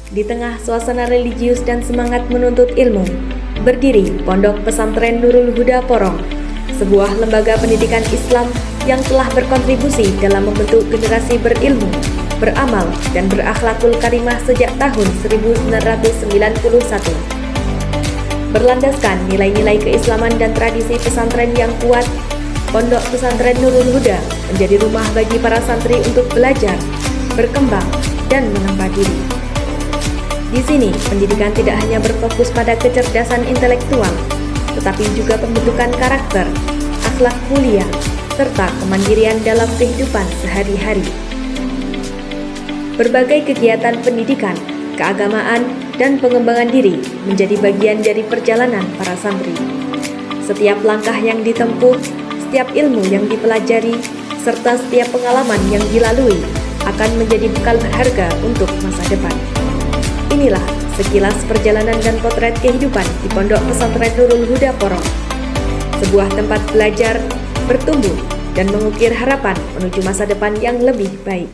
Di tengah suasana religius dan semangat menuntut ilmu, berdiri Pondok Pesantren Nurul Huda Porong, sebuah lembaga pendidikan Islam yang telah berkontribusi dalam membentuk generasi berilmu, beramal, dan berakhlakul karimah sejak tahun 1991. Berlandaskan nilai-nilai keislaman dan tradisi pesantren yang kuat, Pondok Pesantren Nurul Huda menjadi rumah bagi para santri untuk belajar, berkembang, dan menambah diri. Di sini, pendidikan tidak hanya berfokus pada kecerdasan intelektual, tetapi juga pembentukan karakter, akhlak mulia, serta kemandirian dalam kehidupan sehari-hari. Berbagai kegiatan pendidikan, keagamaan, dan pengembangan diri menjadi bagian dari perjalanan para santri. Setiap langkah yang ditempuh, setiap ilmu yang dipelajari, serta setiap pengalaman yang dilalui akan menjadi bekal berharga untuk masa depan. Inilah sekilas perjalanan dan potret kehidupan di Pondok Pesantren Nurul Huda Porong, sebuah tempat belajar, bertumbuh, dan mengukir harapan menuju masa depan yang lebih baik.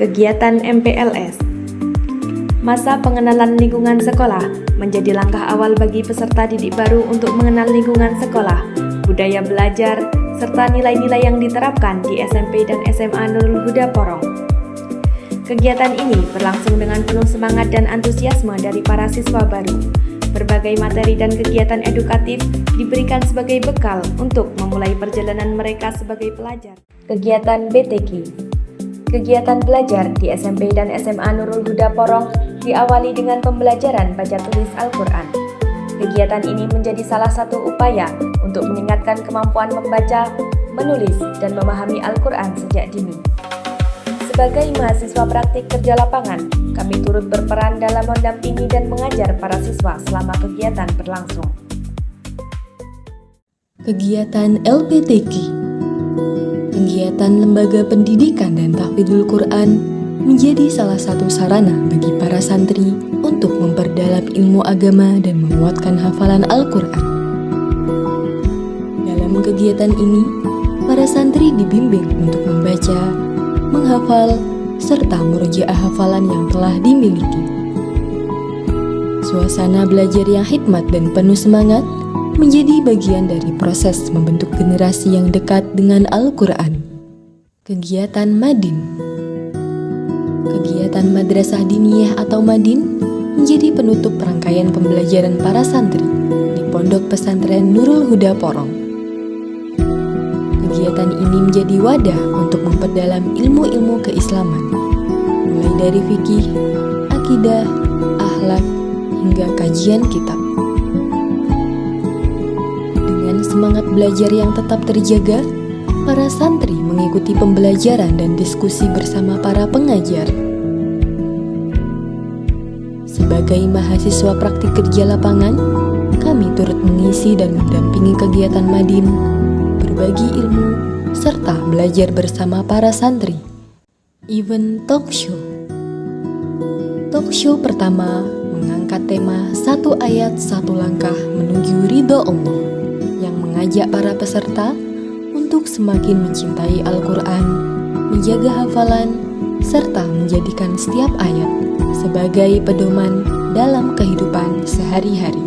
Kegiatan MPLS. Masa pengenalan lingkungan sekolah menjadi langkah awal bagi peserta didik baru untuk mengenal lingkungan sekolah, budaya belajar, serta nilai-nilai yang diterapkan di SMP dan SMA Nurul Huda Porong. Kegiatan ini berlangsung dengan penuh semangat dan antusiasme dari para siswa baru. Berbagai materi dan kegiatan edukatif diberikan sebagai bekal untuk memulai perjalanan mereka sebagai pelajar. Kegiatan BTQ. Kegiatan belajar di SMP dan SMA Nurul Huda Porong diawali dengan pembelajaran baca tulis Al-Quran. Kegiatan ini menjadi salah satu upaya untuk meningkatkan kemampuan membaca, menulis, dan memahami Al-Quran sejak dini. Sebagai mahasiswa praktik kerja lapangan, kami turut berperan dalam mendampingi dan mengajar para siswa selama kegiatan berlangsung. Kegiatan LPTQ. Kegiatan Lembaga Pendidikan dan Tahfidzul Quran menjadi salah satu sarana bagi para santri untuk memperdalam ilmu agama dan menguatkan hafalan Al-Quran. Dalam kegiatan ini, para santri dibimbing untuk membaca, menghafal, serta murojaah hafalan yang telah dimiliki. Suasana belajar yang hikmat dan penuh semangat menjadi bagian dari proses membentuk generasi yang dekat dengan Al-Quran. Kegiatan Madin. Kegiatan Madrasah Diniyah atau Madin menjadi penutup rangkaian pembelajaran para santri di Pondok Pesantren Nurul Huda Porong. Kegiatan ini menjadi wadah untuk memperdalam ilmu-ilmu keislaman, mulai dari fikih, akidah, akhlak, hingga kajian kitab. Dengan semangat belajar yang tetap terjaga, para santri mengikuti pembelajaran dan diskusi bersama para pengajar. Sebagai mahasiswa praktik kerja lapangan, kami turut mengisi dan mendampingi kegiatan Madin, berbagi ilmu, serta belajar bersama para santri. Event Talk Show. Talk Show pertama mengangkat tema Satu Ayat Satu Langkah Menuju Ridho Allah, yang mengajak para peserta untuk semakin mencintai Al-Quran, menjaga hafalan, serta menjadikan setiap ayat sebagai pedoman dalam kehidupan sehari-hari.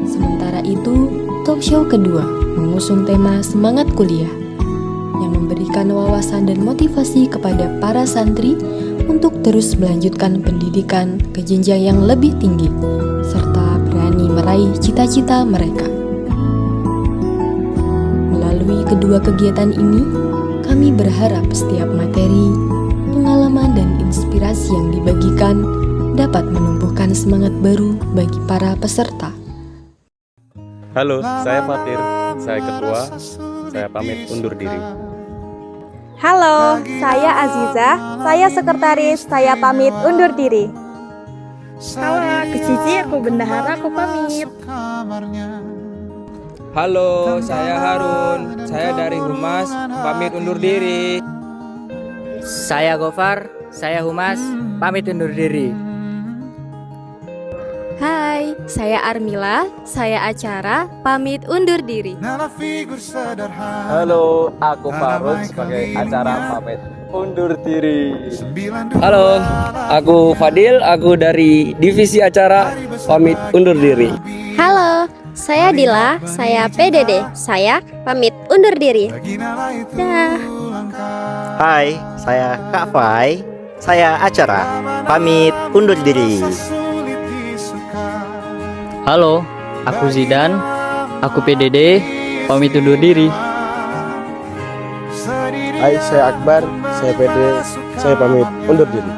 Sementara itu, talk show kedua mengusung tema Semangat Kuliah, yang memberikan wawasan dan motivasi kepada para santri untuk terus melanjutkan pendidikan ke jenjang yang lebih tinggi, serta berani meraih cita-cita mereka. Melalui kedua kegiatan ini, kami berharap setiap materi, pengalaman, dan inspirasi yang dibagikan dapat menumbuhkan semangat baru bagi para peserta. Halo, saya Fatir, saya ketua, saya pamit undur diri. Halo, saya Aziza, saya sekretaris, saya pamit undur diri. Halo, aku Cici, aku bendahara, aku pamit. Halo, saya Harun, saya dari Humas, pamit undur diri. Saya Gofar, saya Humas, pamit undur diri. Hai, saya Armila, saya Acara, pamit undur diri. Halo, aku Faruk sebagai Acara pamit undur diri. Halo, aku Fadil, aku dari divisi acara, pamit undur diri. Halo, saya Dila, saya PDD. Saya pamit undur diri. Dah. Hai, saya Kak Fai. Saya acara, pamit undur diri. Halo, aku Zidan. Aku PDD, pamit undur diri. Hai, saya Akbar, saya PD, saya pamit undur diri.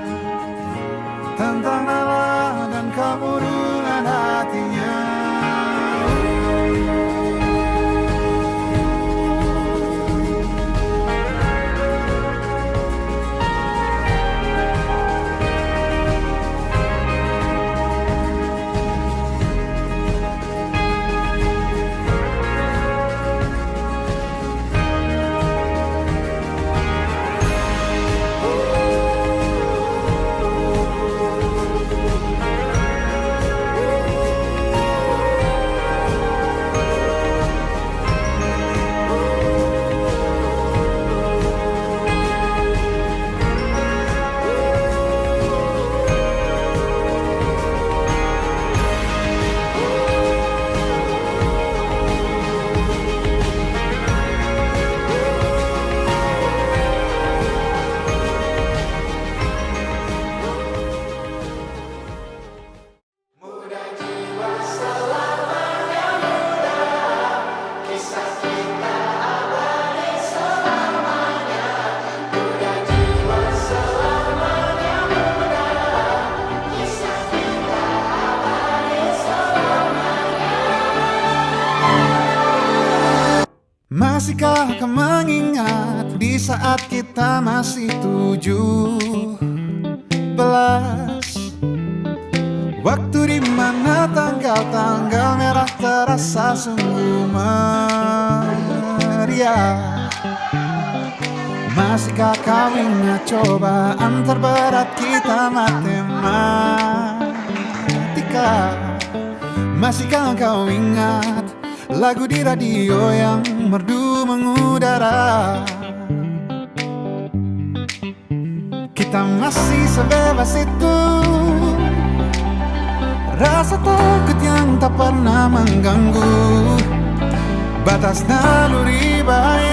Masihkah kau mengingat di saat kita masih 17? Waktu di mana tanggal-tanggal merah terasa sungguh meriah. Masihkah kau ingat cobaan terberat kita matematika? Masihkah kau ingat lagu di radio yang merdu mengudara? Kita masih sebebas itu, rasa takut yang tak pernah mengganggu batas naluri bahaya.